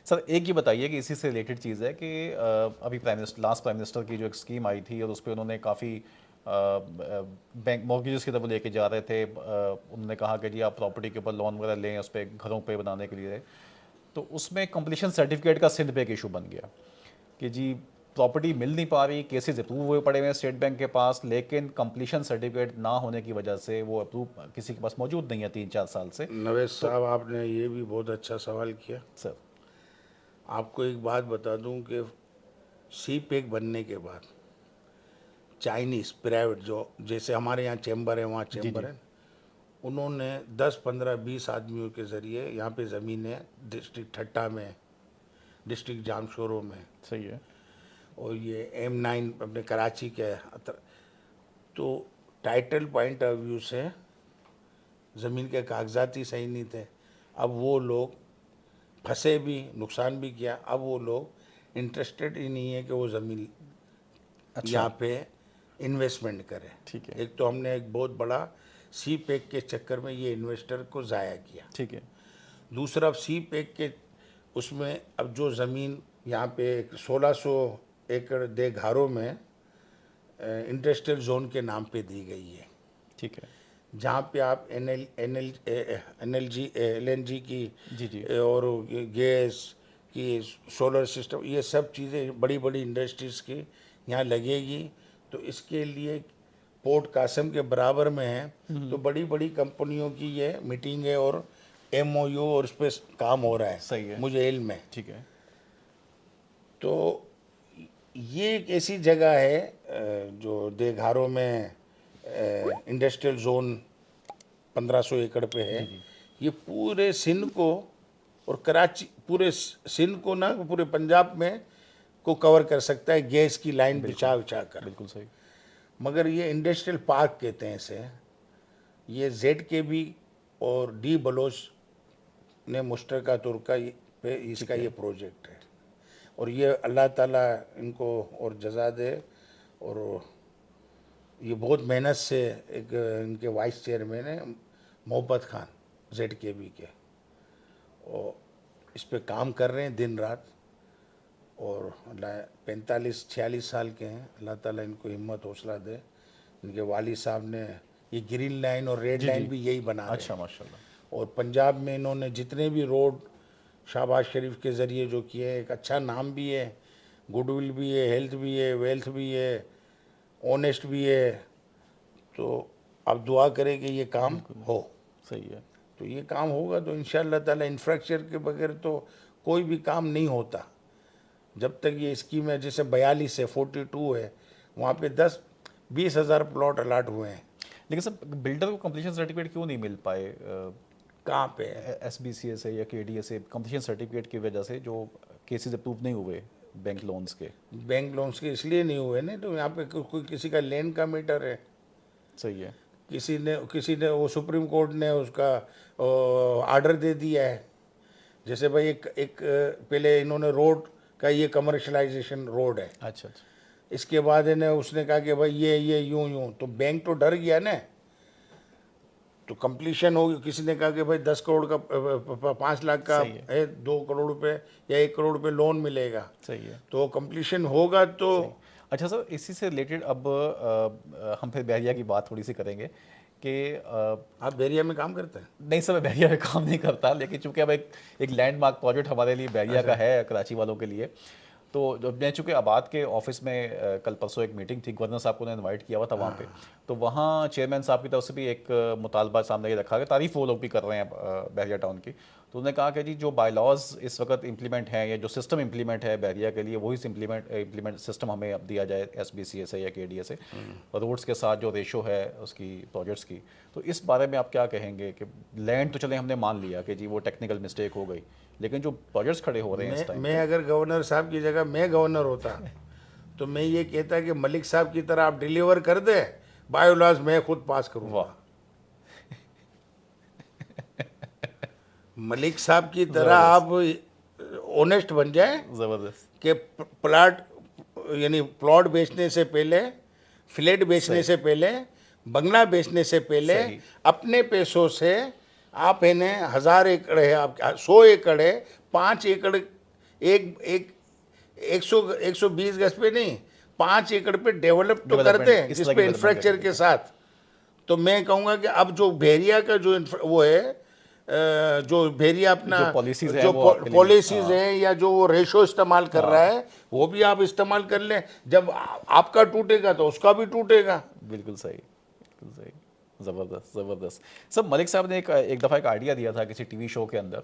Sir एक ये बताइए कि इसी से रिलेटेड चीज़ है कि अभी लास्ट प्राइम मिनिस्टर की जो एक स्कीम आई थी और उस पर उन्होंने काफ़ी बैंक मॉर्गेजेस की तरफ लेके जा रहे थे। उन्होंने कहा कि जी आप प्रॉपर्टी के ऊपर लोन वगैरह लें उस पर घरों पे बनाने के लिए। तो उसमें कंप्लीशन सर्टिफिकेट का सिंध पे एक इशू बन गया कि जी प्रॉपर्टी मिल नहीं पा रही, केसेस अप्रूव हुए पड़े हुए हैं स्टेट बैंक के पास, लेकिन कंप्लीशन सर्टिफिकेट ना होने की वजह से वो अप्रूव किसी के पास मौजूद नहीं है 3-4 साल से। नवेश तो साहब, आपने ये भी बहुत अच्छा सवाल किया। सर। आपको एक बात बता दूं कि सी पैक बनने के बाद चाइनीज़ प्राइवेट, जो जैसे हमारे यहाँ चैम्बर है वहाँ जी चैम्बर जी। है, उन्होंने 10, 15, 20 आदमियों के ज़रिए यहाँ पे ज़मीनें डिस्ट्रिक्ट ठट्टा में, डिस्ट्रिक्ट जामशोरो में, सही है। और ये M9 अपने कराची के तो टाइटल पॉइंट ऑफ व्यू से ज़मीन के कागजात ही सही नहीं थे। अब वो लोग फंसे भी, नुकसान भी किया। अब वो लोग इंटरेस्टेड ही नहीं है कि वो ज़मीन अच्छा। यहाँ पे इन्वेस्टमेंट करें। ठीक है। एक तो हमने एक बहुत बड़ा सी पैक के चक्कर में ये इन्वेस्टर को ज़ाया किया। ठीक है। दूसरा, अब सी पैक के उसमें अब जो ज़मीन यहाँ पे 1600 एकड़ देघारों में इंडस्ट्रियल जोन के नाम पे दी गई है, ठीक है। जहाँ पे आप LNG की जी जी। और गैस की, सोलर सिस्टम, ये सब चीज़ें बड़ी बड़ी इंडस्ट्रीज़ की यहाँ लगेगी। तो इसके लिए पोर्ट कासम के बराबर में है, तो बड़ी बड़ी कंपनियों की ये मीटिंग है और MOU और उस पर काम हो रहा है, सही है। मुझे इल्म है। ठीक है। तो ये एक ऐसी जगह है जो देघारों में इंडस्ट्रियल जोन 1500 एकड़ पे है। जी जी। ये पूरे सिंध को और कराची, पूरे सिंध को ना, पूरे पंजाब में को कवर कर सकता है गैस की लाइन बिल्कुल। बिछा बिछा कर। बिल्कुल सही। मगर ये इंडस्ट्रियल पार्क कहते हैं इसे। ये ZKB और डी बलोच ने मुश्तरका तौर पे इसका ठीक है। ये प्रोजेक्ट है। और ये अल्लाह ताला इनको और जजा दे। और ये बहुत मेहनत से एक इनके वाइस चेयरमैन है मोहब्बत खान, ZKB के, और इस पे काम कर रहे हैं दिन रात। और 45-46 साल के हैं, अल्लाह ताला इनको हिम्मत हौसला दे। इनके वाली साहब ने ये ग्रीन लाइन और रेड जी लाइन जी। भी यही बना रहे अच्छा हैं। माशाल्लाह। और पंजाब में इन्होंने जितने भी रोड शहबाज शरीफ के ज़रिए जो किए हैं, एक अच्छा नाम भी है, गुडविल भी है, हेल्थ भी है, वेल्थ भी है, ऑनेस्ट भी है। तो अब दुआ करें कि ये काम बिल्कुल हो। सही है। तो ये काम होगा तो इंशाअल्लाह ताला, इंफ्रास्ट्रक्चर के बगैर तो कोई भी काम नहीं होता। जब तक ये स्कीम है, जैसे 42 है, 42 है, वहाँ पे 10-20 हज़ार प्लॉट अलाट हुए हैं। लेकिन सर बिल्डर को कंप्लीशन सर्टिफिकेट क्यों नहीं मिल पाए? कहाँ पे? SBCA से या KDA से कंप्लीशन सर्टिफिकेट की वजह से जो केसेस अप्रूव नहीं हुए बैंक लोन्स के। बैंक लोन्स के इसलिए नहीं हुए ना, तो यहाँ पे कोई किसी का लेन का मैटर है। सही है। किसी ने वो सुप्रीम कोर्ट ने उसका आर्डर दे दिया है। जैसे भाई एक पहले इन्होंने रोड का, ये कमर्शलाइजेशन रोड है, अच्छा अच्छा। इसके बाद इन्हें उसने कहा कि भाई ये यूं यूं, तो बैंक तो डर गया ना। तो कंप्लीशन होगी, किसी ने कहा कि भाई 10 करोड़ का 5 लाख का सही है। है, 2 करोड़ रुपए या 1 करोड़ रुपए लोन मिलेगा। सही है। तो कंप्लीशन होगा तो। सही। अच्छा सर इसी से रिलेटेड अब हम फिर बहरिया की बात थोड़ी सी करेंगे कि आप बैरिया में काम करते हैं? नहीं सर मैं बहरिया में काम नहीं करता, लेकिन चूंकि अब एक लैंडमार्क प्रोजेक्ट हमारे लिए बहरिया का अच्छा। है कराची वालों के लिए। तो जब मैं चूंकि आबाद के ऑफिस में कल परसों एक मीटिंग थी, गवर्नर साहब को ने इनवाइट किया हुआ था वहाँ पे। तो वहाँ चेयरमैन साहब की तरफ से भी एक मुतालबा सामने ये रखा गया, तारीफ वो लोग भी कर रहे हैं बहरिया टाउन की। तो उन्होंने कहा कि जी जो बायलॉज इस वक्त इंप्लीमेंट हैं या जो सिस्टम इंप्लीमेंट है बहरिया के लिए, वही इंप्लीमेंट सिस्टम हमें अब दिया जाए SBCA से या KDA से। रोड्स के साथ जो रेशो है उसकी प्रोजेक्ट्स की। तो इस बारे में आप क्या कहेंगे कि लैंड तो चले हमने मान लिया कि जी वो टेक्निकल मिस्टेक हो गई, लेकिन जो प्रोजेक्ट्स खड़े हो रहे हैं इस टाइम मैं पे। अगर गवर्नर साहब की जगह मैं गवर्नर होता तो मैं ये कहता कि मलिक साहब की तरह आप डिलीवर कर दे, बायोलॉज मैं खुद पास वाह। करूँगा। मलिक साहब की तरह ज़बरदस्त। आप ऑनेस्ट बन जाए ज़बरदस्त। कि प्लाट, यानी प्लॉट बेचने से पहले, फ्लैट बेचने सही। से पहले, बंगला बेचने से पहले सही। अपने पैसों से आप इन्हें 1000 एकड़ है, आप 100 एकड़ है, 5 एकड़ एक एक 120 गज पे नहीं, 5 एकड़ पे डेवलप तो Development, करते हैं, इस जिस तरह पे की development इंफ्रास्ट्रक्चर करते के साथ। तो मैं कहूँगा कि अब जो भेरिया का जो वो है, जो भेरिया अपना जो पॉलिसीज है जो वो आपके लिए पॉलिसीज हैं या जो वो रेशो इस्तेमाल कर रहा है, वो भी आप इस्तेमाल कर लें। जब आपका टूटेगा तो उसका भी टूटेगा। बिल्कुल सही, बिल्कुल सही। ज़बरदस्त, ज़बरदस्त। सब मलिक साहब ने एक दफ़ा एक आइडिया दिया था किसी टीवी शो के अंदर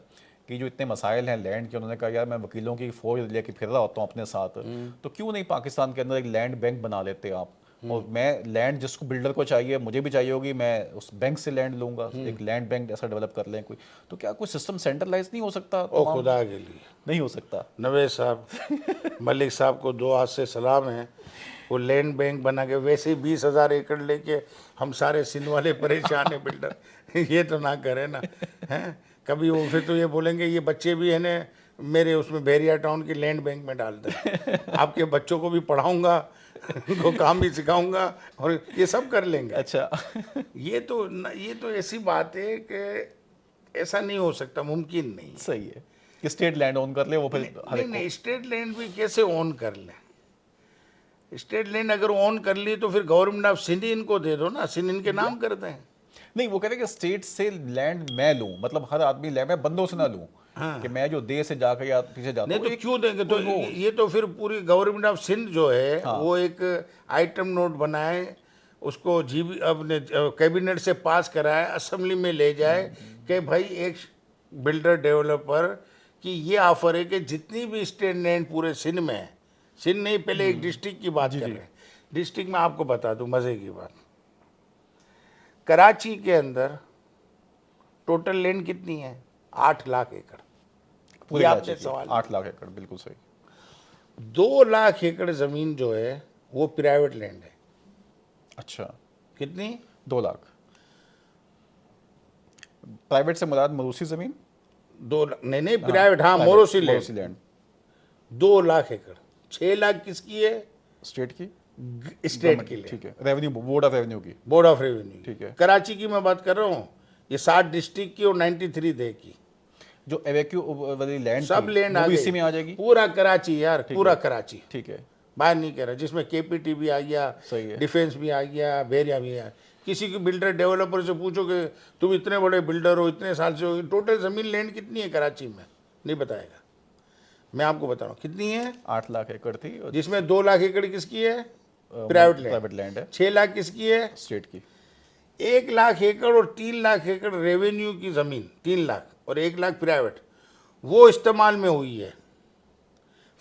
कि जो इतने मसाइल हैं लैंड के, उन्होंने कहा यार मैं वकीलों की फ़ौज लेके फिर रहा होता हूँ अपने साथ, तो क्यों नहीं पाकिस्तान के अंदर एक लैंड बैंक बना लेते आप, और मैं लैंड जिसको बिल्डर को चाहिए मुझे भी चाहिए होगी, मैं उस बैंक से लैंड लूंगा, एक लैंड बैंक ऐसा डेवलप कर लें कोई। तो क्या कोई सिस्टम सेंट्रलाइज नहीं हो सकता ओ तमाम? खुदा के लिए, नहीं हो सकता। नवेद साहब, मलिक साहब को 2 हाथ से सलाम है। वो लैंड बैंक बना के वैसे ही 20,000 एकड़ लेके हम सारे सिंध वाले परेशान है बिल्डर। ये तो ना करे ना, हैं कभी वो फिर तो ये बोलेंगे ये बच्चे भी है ना मेरे उसमें बैरिया टाउन की लैंड बैंक में डाल दें, आपके बच्चों को भी पढ़ाऊंगा, उनको काम भी सिखाऊंगा और ये सब कर लेंगे। अच्छा। ये तो ऐसी बात है कि ऐसा नहीं हो सकता, मुमकिन नहीं है। सही है कि स्टेट लैंड ओन कर ले वो फिर हर नहीं एक को। नहीं, स्टेट लैंड भी कैसे ओन कर लें? स्टेट लैंड अगर ओन कर ली तो फिर गवर्नमेंट ऑफ सिंध इनको दे दो ना, सिंध इनके नाम कर दें। नहीं, वो कह रहे हैं कि स्टेट से लैंड मैं लूं, मतलब हर आदमी लैंड मैं बंदों से ना लूं, कि मैं जो देश से जाकर या पीछे जाता नहीं हूँ तो एक क्यों देंगे? तो कोई हो। ये तो फिर पूरी गवर्नमेंट ऑफ सिंध जो है हाँ। वो एक आइटम नोट बनाए, उसको जीबी अपने कैबिनेट से पास कराए, असेंबली में ले जाए कि भाई एक बिल्डर डेवलपर की ये ऑफर है कि जितनी भी स्टेट लैंड पूरे सिंध में है, सिंध नहीं, पहले एक डिस्ट्रिक्ट की बात कर रहे हैं। डिस्ट्रिक्ट में आपको बता दूं मज़े की बात, कराची के अंदर टोटल लैंड कितनी है? 8 लाख एकड़। पूरे ये कराची आपने की सवाल 8 लाख एकड़, बिल्कुल सही। 2 लाख एकड़ जमीन जो है वो प्राइवेट लैंड है। अच्छा, कितनी? 2 लाख। प्राइवेट से मुराद मरूसी जमीन? 2 लाख नहीं नहीं, प्राइवेट, हाँ, प्राइवेट, मोरोसी मरूसी लैंड। लैंड। 2 लाख एकड़। 6 लाख किसकी है? स्टेट की? स्टेट की लैंड, ठीक है, रेवेन्यू, बोर्ड ऑफ रेवेन्यू की। Board of revenue. ठीक है। कराची की मैं बात कर रहा हूँ, ये 60 डिस्ट्रिक्ट की और 93 दे की, जो एवेक्यू वाली लैंड सब थी लैंड वो आ भी गई। इसी में आ जाएगी? पूरा कराची यार, पूरा है। कराची, ठीक है, बाहर नहीं कह रहा, जिसमें केपीटी भी आ गया, सही है। डिफेंस भी आ गया, बैरिया भी आ। किसी की बिल्डर डेवलपर से पूछो कि तुम इतने बड़े बिल्डर हो, इतने साल से हो, टोटल ज़मीन लैंड कितनी है कराची में? नहीं बताएगा। मैं आपको बता रहा हूँ कितनी है। 8 लाख एकड़ थी, और जिसमें 2 लाख एकड़ किसकी है? प्राइवेट प्राइवेट लैंड है, 6 लाख किसकी है? स्टेट की। 1 लाख एकड़ और 3 लाख एकड़ रेवेन्यू की ज़मीन, 3 लाख और 1 लाख प्राइवेट, वो इस्तेमाल में हुई है।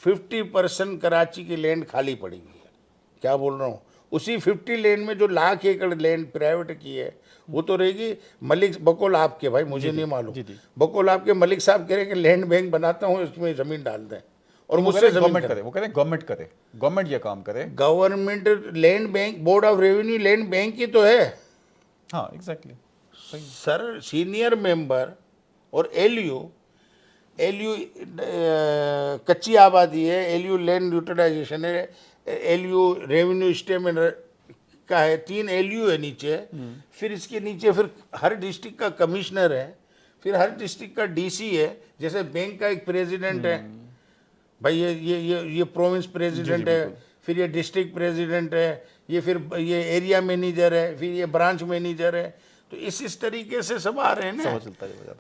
50% कराची की लैंड खाली पड़ी हुई है। क्या बोल रहा हूँ? उसी 50 लैंड में जो लाख एकड़ लैंड प्राइवेट की है वो तो रहेगी मलिक बकोल आपके, भाई मुझे नहीं मालूम, बकोल आपके मलिक साहब कह रहे हैं कि लैंड बैंक बनाता हूँ, इसमें ज़मीन डाल दें और मुझसे ज़मीन गवर्नमेंट करे, वो कह रहे हैं गवर्नमेंट करे, गवर्नमेंट ये काम करे। Government land bank, board of revenue land bank ही तो है। हाँ, एग्जैक्टली। सर, सीनियर मेंबर और एलयू कच्ची आबादी है, एलयू लैंड यूटिलाइजेशन है, एलयू रेवेन्यू स्टेटमेंट का है, 3 एलयू है नीचे। फिर इसके नीचे फिर हर डिस्ट्रिक्ट का कमिश्नर है, फिर हर डिस्ट्रिक्ट का डीसी है। जैसे बैंक का एक प्रेसिडेंट है भाई, ये प्रोविंस प्रेसिडेंट है, फिर ये डिस्ट्रिक्ट प्रेसिडेंट है, ये फिर ये एरिया मैनेजर है, फिर ये ब्रांच मैनेजर है। तो इस तरीके से सब आ रहे हैं ना।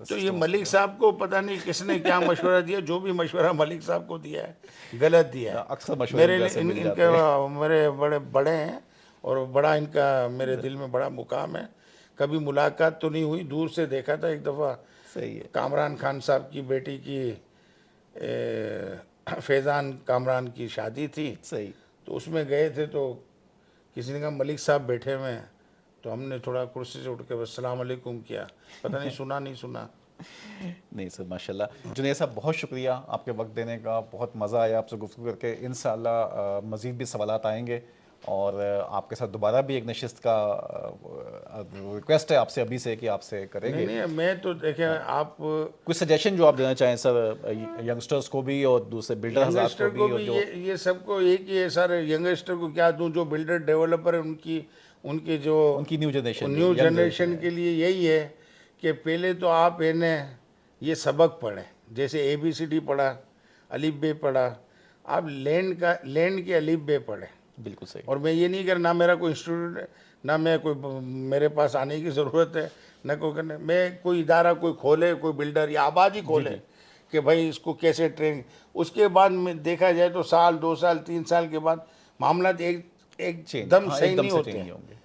तो ये मलिक साहब को पता नहीं किसने क्या मशवरा दिया, जो भी मशवरा मलिक साहब को दिया है गलत दिया है। अक्सर मशवरे इनके मेरे बड़े बड़े हैं और बड़ा इनका मेरे दिल में बड़ा मुकाम है। कभी मुलाकात तो नहीं हुई, दूर से देखा था एक दफ़ा। सही है। कामरान खान साहब की बेटी की फैज़ान कामरान की शादी थी, सही। तो उसमें गए थे, तो किसी ने कहा मलिक साहब बैठे हुए हैं, तो हमने थोड़ा कुर्सी से उठ के बस सलाम अलैकुम किया, पता नहीं सुना नहीं सुना। नहीं सर, माशाल्लाह। जुनैद साहब, बहुत शुक्रिया आपके वक्त देने का, बहुत मज़ा आया आपसे गुफ्तगू करके। इंशाअल्लाह मज़ीद भी सवालात आएंगे और आपके साथ दोबारा भी एक नशिस्त का रिक्वेस्ट है आपसे अभी से कि आपसे करेंगे। नहीं, मैं तो देखें, आप कुछ सजेशन जो आप देना चाहें सर, यंगस्टर्स को भी और दूसरे बिल्डर हज़रात को भी, ये सबको एक ही है सर। यंगस्टर को क्या दूं? जो बिल्डर डेवलपर है उनकी जो उनकी न्यू जनरेशन के लिए यही है कि पहले तो आप इन्हें ये सबक पढ़ें, जैसे ABCD पढ़ा, अलिफ बे पढ़ा, आप लैंड के अलिफ बे पढ़े। बिल्कुल सही। और मैं ये नहीं कर, ना मेरा कोई इंस्टीट्यूट है, ना मैं कोई, मेरे पास आने की ज़रूरत है, ना कोई करने, मैं कोई इदारा कोई खोले, कोई बिल्डर या आबादी खोले कि भाई इसको कैसे ट्रेन, उसके बाद में देखा जाए तो साल 2 साल 3 साल के बाद मामला एकदम हाँ, सही एकदम नहीं से होते चेंज हैं। नहीं होंगे।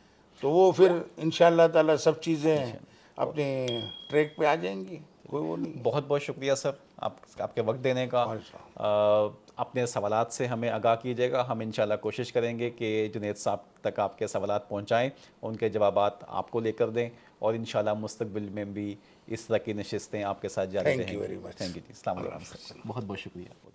तो वो फिर इंशाअल्लाह ताला सब चीज़ें अपने ट्रैक पे आ जाएंगी, कोई वो नहीं है। बहुत बहुत शुक्रिया सर, आपके वक्त देने का। अपने सवालात से हमें आगाह कीजिएगा, हम इंशाल्लाह कोशिश करेंगे कि जुनैद साहब तक आपके सवालात पहुंचाएं, उनके जवाबात आपको लेकर दें, और इंशाल्लाह मुस्तकबिल में भी इस तरह की नशिस्तें आपके साथ जारी थैंक यू रहेंगी। Very much. थैंक यू जी, अस्सलाम वालेकुम सर, बहुत बहुत शुक्रिया।